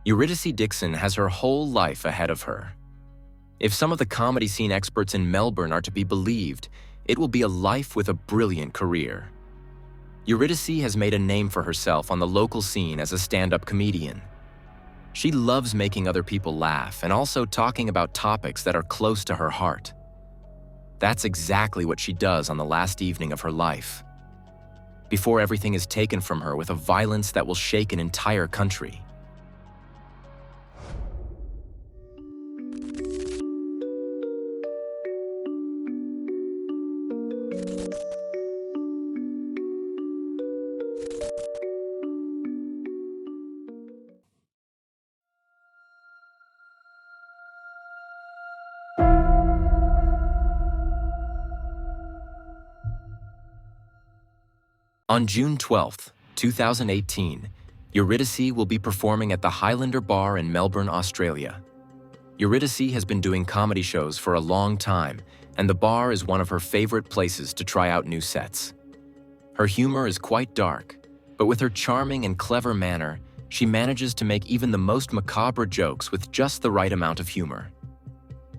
Eurydice Dixon has her whole life ahead of her. If some of the comedy scene experts in Melbourne are to be believed, it will be a life with a brilliant career. Eurydice has made a name for herself on the local scene as a stand-up comedian. She loves making other people laugh and also talking about topics that are close to her heart. That's exactly what she does on the last evening of her life, before everything is taken from her with a violence that will shake an entire country. On June 12, 2018, Eurydice will be performing at the Highlander Bar in Melbourne, Australia. Eurydice has been doing comedy shows for a long time, and the bar is one of her favorite places to try out new sets. Her humor is quite dark, but with her charming and clever manner, she manages to make even the most macabre jokes with just the right amount of humor.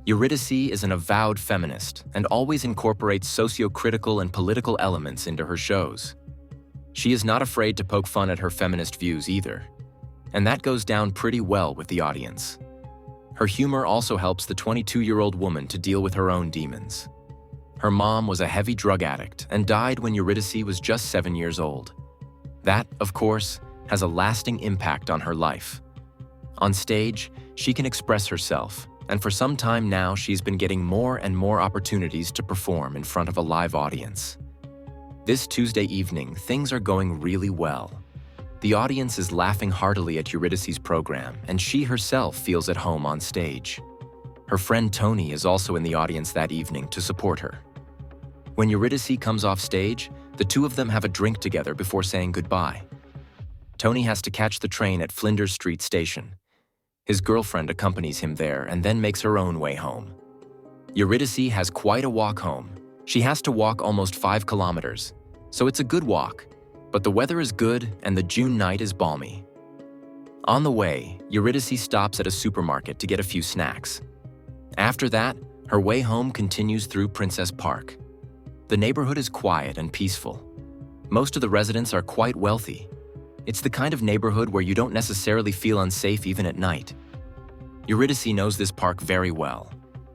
Eurydice is an avowed feminist and always incorporates socio-critical and political elements into her shows. She is not afraid to poke fun at her feminist views either, and that goes down pretty well with the audience. Her humor also helps the 22-year-old woman to deal with her own demons. Her mom was a heavy drug addict and died when Eurydice was just 7 years old. That, of course, has a lasting impact on her life. On stage, she can express herself, and for some time now she's been getting more and more opportunities to perform in front of a live audience. This Tuesday evening, things are going really well. The audience is laughing heartily at Eurydice's program, and she herself feels at home on stage. Her friend Tony is also in the audience that evening to support her. When Eurydice comes off stage, the two of them have a drink together before saying goodbye. Tony has to catch the train at Flinders Street Station. His girlfriend accompanies him there and then makes her own way home. Eurydice has quite a walk home. She has to walk almost 5 kilometers, so it's a good walk, but the weather is good and the June night is balmy. On the way, Eurydice stops at a supermarket to get a few snacks. After that, her way home continues through Princess Park. The neighborhood is quiet and peaceful. Most of the residents are quite wealthy. It's the kind of neighborhood where you don't necessarily feel unsafe even at night. Eurydice knows this park very well.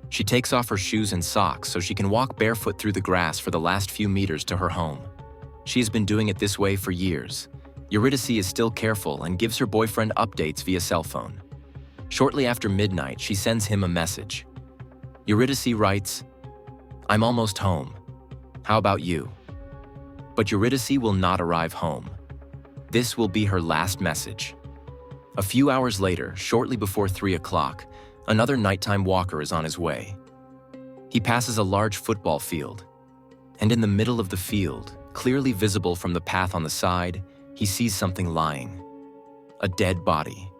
She takes off her shoes and socks so she can walk barefoot through the grass for the last few meters to her home. She has been doing it this way for years. Eurydice is still careful and gives her boyfriend updates via cell phone. Shortly after midnight, she sends him a message. Eurydice writes, "I'm almost home. How about you?" But Eurydice will not arrive home. This will be her last message. A few hours later, shortly before 3 o'clock, another nighttime walker is on his way. He passes a large football field, and in the middle of the field, clearly visible from the path on the side, he sees something lying. A dead body.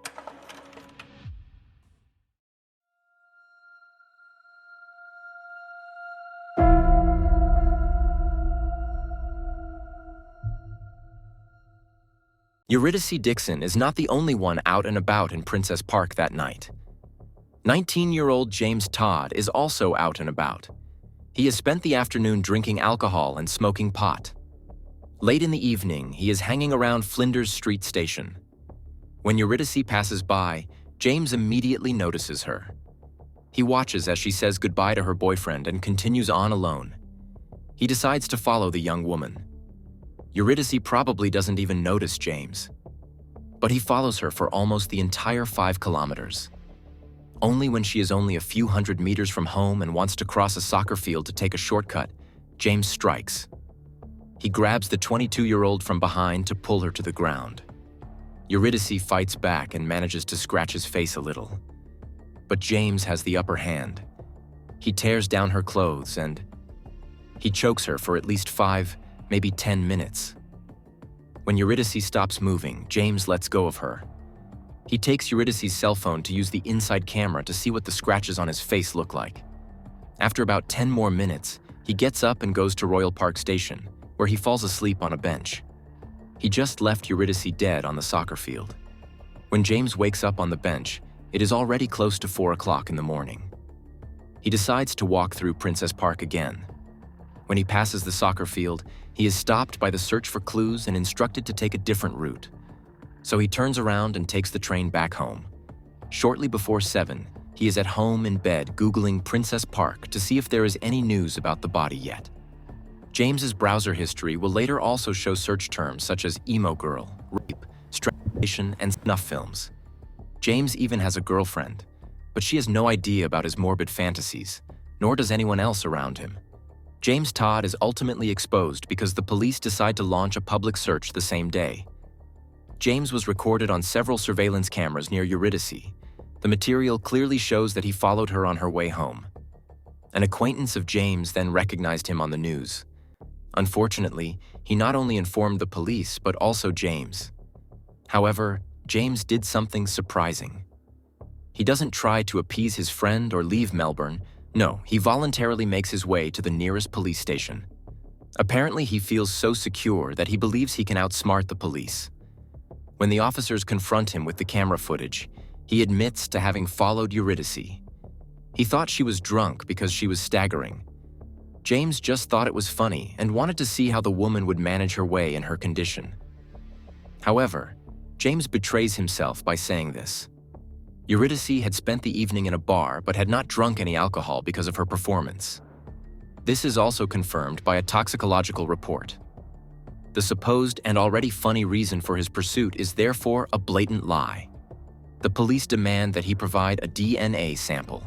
Eurydice Dixon is not the only one out and about in Princess Park that night. 19-year-old James Todd is also out and about. He has spent the afternoon drinking alcohol and smoking pot. Late in the evening, he is hanging around Flinders Street Station. When Eurydice passes by, James immediately notices her. He watches as she says goodbye to her boyfriend and continues on alone. He decides to follow the young woman. Eurydice probably doesn't even notice James, but he follows her for almost the entire 5 kilometers. Only when she is only a few hundred meters from home and wants to cross a soccer field to take a shortcut, James strikes. He grabs the 22-year-old from behind to pull her to the ground. Eurydice fights back and manages to scratch his face a little. But James has the upper hand. He tears down her clothes and he chokes her for at least 5, maybe 10 minutes. When Eurydice stops moving, James lets go of her. He takes Eurydice's cell phone to use the inside camera to see what the scratches on his face look like. After about 10 more minutes, he gets up and goes to Royal Park Station, where he falls asleep on a bench. He just left Eurydice dead on the soccer field. When James wakes up on the bench, it is already close to 4 o'clock in the morning. He decides to walk through Princess Park again. When he passes the soccer field, he is stopped by the search for clues and instructed to take a different route. So he turns around and takes the train back home. Shortly before 7, he is at home in bed Googling Princess Park to see if there is any news about the body yet. James's browser history will later also show search terms such as emo girl, rape, strangulation, and snuff films. James even has a girlfriend, but she has no idea about his morbid fantasies, nor does anyone else around him. James Todd is ultimately exposed because the police decide to launch a public search the same day. James was recorded on several surveillance cameras near Eurydice. The material clearly shows that he followed her on her way home. An acquaintance of James then recognized him on the news. Unfortunately, he not only informed the police but also James. However, James did something surprising. He doesn't try to appease his friend or leave Melbourne. No, he voluntarily makes his way to the nearest police station. Apparently, he feels so secure that he believes he can outsmart the police. When the officers confront him with the camera footage, he admits to having followed Eurydice. He thought she was drunk because she was staggering. James just thought it was funny and wanted to see how the woman would manage her way in her condition. However, James betrays himself by saying this. Eurydice had spent the evening in a bar but had not drunk any alcohol because of her performance. This is also confirmed by a toxicological report. The supposed and already funny reason for his pursuit is therefore a blatant lie. The police demand that he provide a DNA sample.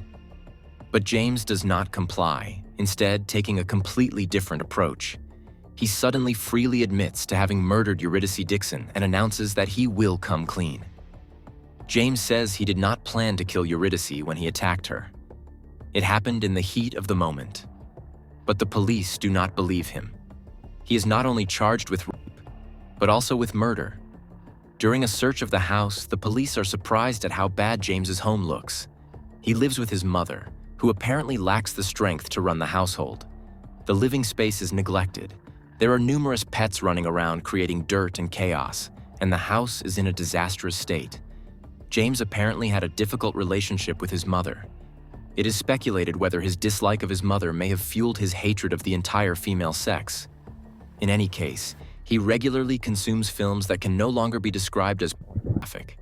But James does not comply, instead taking a completely different approach. He suddenly freely admits to having murdered Eurydice Dixon and announces that he will come clean. James says he did not plan to kill Eurydice when he attacked her. It happened in the heat of the moment. But the police do not believe him. He is not only charged with rape, but also with murder. During a search of the house, the police are surprised at how bad James's home looks. He lives with his mother, who apparently lacks the strength to run the household. The living space is neglected. There are numerous pets running around creating dirt and chaos, and the house is in a disastrous state. James apparently had a difficult relationship with his mother. It is speculated whether his dislike of his mother may have fueled his hatred of the entire female sex. In any case, he regularly consumes films that can no longer be described as graphic.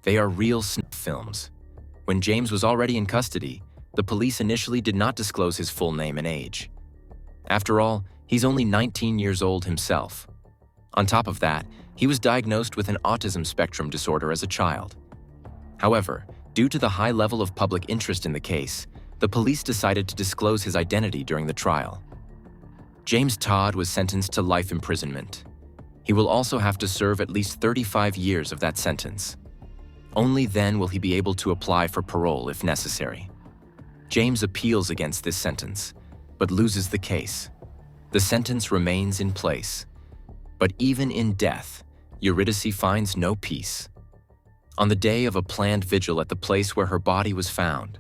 They are real snuff films. When James was already in custody, the police initially did not disclose his full name and age. After all, he's only 19 years old himself. On top of that, he was diagnosed with an autism spectrum disorder as a child. However, due to the high level of public interest in the case, the police decided to disclose his identity during the trial. James Todd was sentenced to life imprisonment. He will also have to serve at least 35 years of that sentence. Only then will he be able to apply for parole if necessary. James appeals against this sentence, but loses the case. The sentence remains in place. But even in death, Eurydice finds no peace. On the day of a planned vigil at the place where her body was found,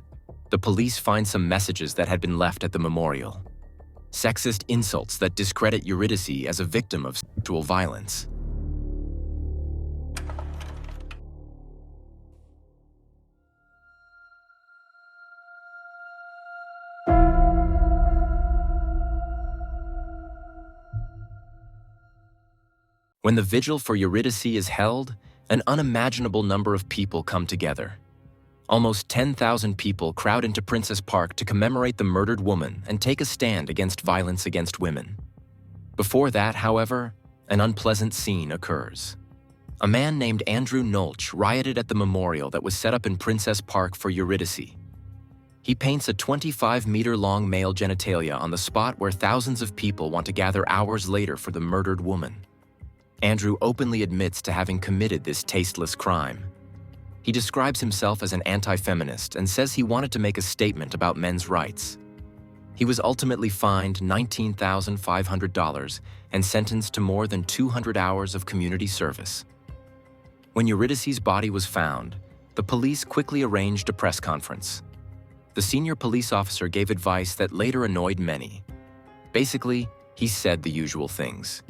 the police find some messages that had been left at the memorial. Sexist insults that discredit Eurydice as a victim of sexual violence. When the vigil for Eurydice is held, an unimaginable number of people come together. Almost 10,000 people crowd into Princess Park to commemorate the murdered woman and take a stand against violence against women. Before that, however, an unpleasant scene occurs. A man named Andrew Nolch rioted at the memorial that was set up in Princess Park for Eurydice. He paints a 25-meter-long male genitalia on the spot where thousands of people want to gather hours later for the murdered woman. Andrew openly admits to having committed this tasteless crime. He describes himself as an anti-feminist and says he wanted to make a statement about men's rights. He was ultimately fined $19,500 and sentenced to more than 200 hours of community service. When Eurydice's body was found, the police quickly arranged a press conference. The senior police officer gave advice that later annoyed many. Basically, he said the usual things.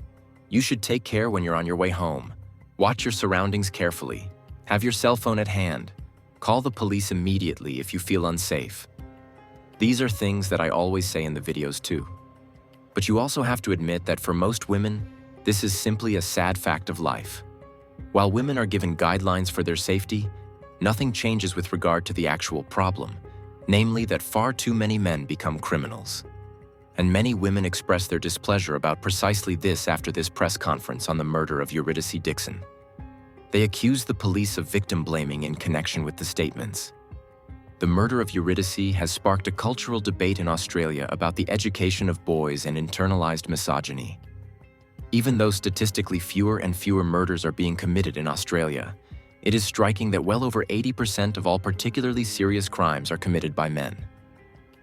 You should take care when you're on your way home. Watch your surroundings carefully. Have your cell phone at hand. Call the police immediately if you feel unsafe. These are things that I always say in the videos too. But you also have to admit that for most women, this is simply a sad fact of life. While women are given guidelines for their safety, nothing changes with regard to the actual problem, namely that far too many men become criminals. And many women express their displeasure about precisely this after this press conference on the murder of Eurydice Dixon. They accuse the police of victim blaming in connection with the statements. The murder of Eurydice has sparked a cultural debate in Australia about the education of boys and internalized misogyny. Even though statistically fewer and fewer murders are being committed in Australia, it is striking that well over 80% of all particularly serious crimes are committed by men.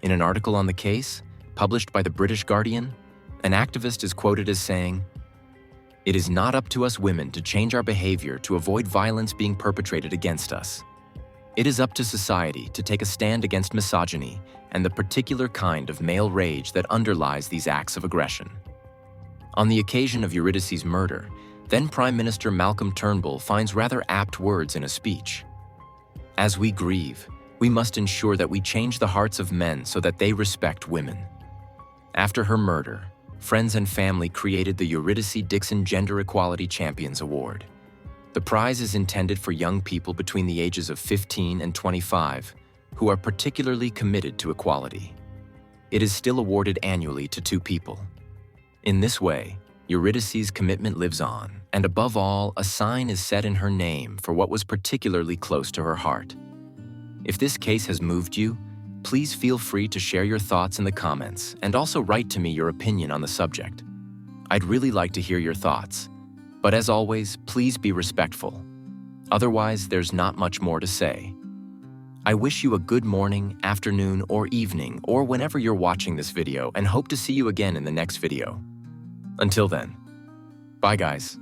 In an article on the case, published by the British Guardian, an activist is quoted as saying, "It is not up to us women to change our behavior to avoid violence being perpetrated against us. It is up to society to take a stand against misogyny and the particular kind of male rage that underlies these acts of aggression." On the occasion of Eurydice's murder, then Prime Minister Malcolm Turnbull finds rather apt words in a speech. "As we grieve, we must ensure that we change the hearts of men so that they respect women." After her murder, friends and family created the Eurydice Dixon Gender Equality Champions Award. The prize is intended for young people between the ages of 15 and 25 who are particularly committed to equality. It is still awarded annually to 2 people. In this way, Eurydice's commitment lives on, and above all, a sign is set in her name for what was particularly close to her heart. If this case has moved you, please feel free to share your thoughts in the comments and also write to me your opinion on the subject. I'd really like to hear your thoughts. But as always, please be respectful. Otherwise, there's not much more to say. I wish you a good morning, afternoon, or evening, or whenever you're watching this video, and hope to see you again in the next video. Until then, bye guys.